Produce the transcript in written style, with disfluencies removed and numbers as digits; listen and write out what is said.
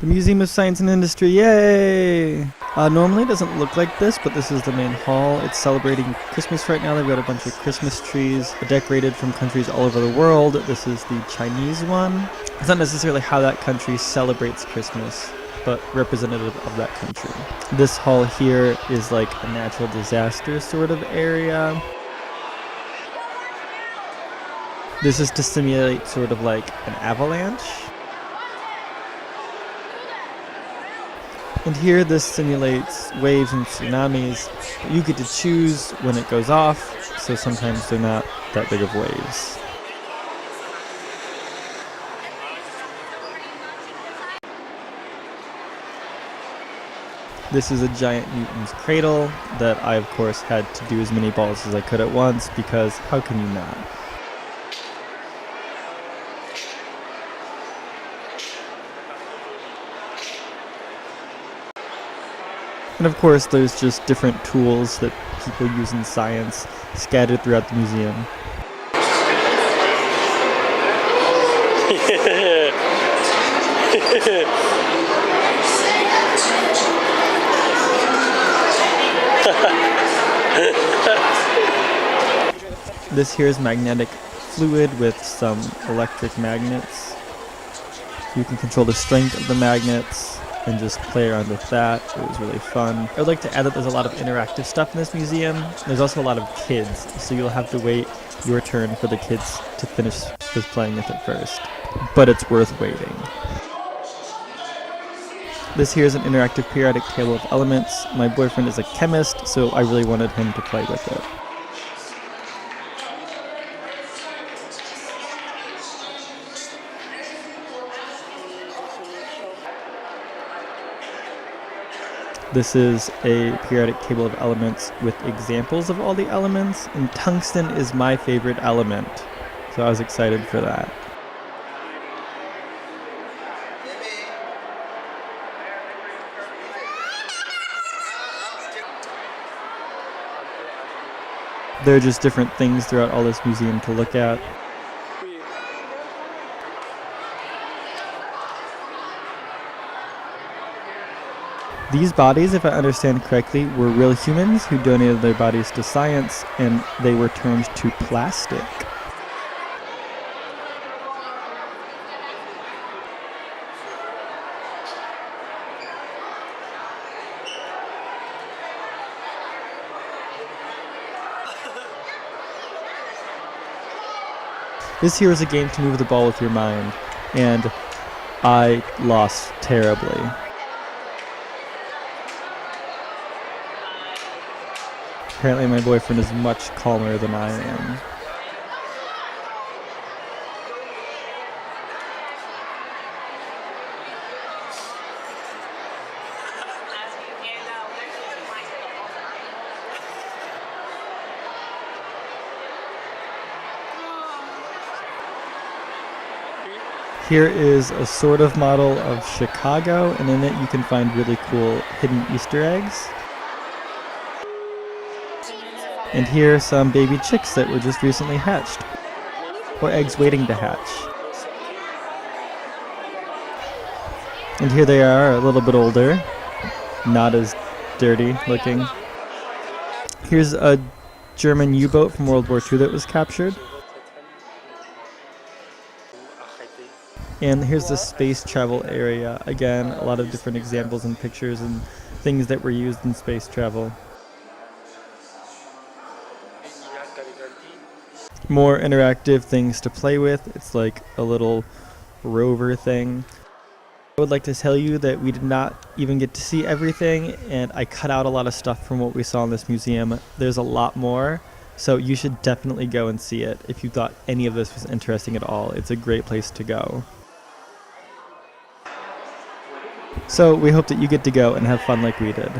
The Museum of Science and Industry, yay! Normally it doesn't look like this, but this is the main hall. It's celebrating Christmas right now. They've got a bunch of Christmas trees decorated from countries all over the world. This is the Chinese one. It's not necessarily how that country celebrates Christmas, but representative of that country. This hall here is like a natural disaster sort of area. This is to simulate sort of like an avalanche. And here this simulates waves and tsunamis. You get to choose when it goes off, so sometimes they're not that big of waves. This is a giant Newton's cradle that I of course had to do as many balls as I could at once, because how can you not? And of course there's just different tools that people use in science scattered throughout the museum. This here is magnetic fluid with some electric magnets. You can control the strength of the magnets and just play around with that. It was really fun. I would like to add that there's a lot of interactive stuff in this museum. There's also a lot of kids, so you'll have to wait your turn for the kids to finish with playing with it first. But it's worth waiting. This here is an interactive periodic table of elements. My boyfriend is a chemist, so I really wanted him to play with it. This is a periodic table of elements with examples of all the elements, and tungsten is my favorite element, so I was excited for that. There are just different things throughout all this museum to look at. These bodies, if I understand correctly, were real humans who donated their bodies to science, and they were turned to plastic. This here is a game to move the ball with your mind, and I lost terribly. Apparently my boyfriend is much calmer than I am. Here is a sort of model of Chicago, and in it you can find really cool hidden Easter eggs. And here are some baby chicks that were just recently hatched, or eggs waiting to hatch. And here they are, a little bit older, not as dirty looking. Here's a German U-boat from World War II that was captured. And here's the space travel area. Again, a lot of different examples and pictures and things that were used in space travel. More interactive things to play with. It's like a little rover thing. I would like to tell you that we did not even get to see everything, and I cut out a lot of stuff from what we saw in this museum. There's a lot more, so you should definitely go and see it if you thought any of this was interesting at all. It's a great place to go. So we hope that you get to go and have fun like we did.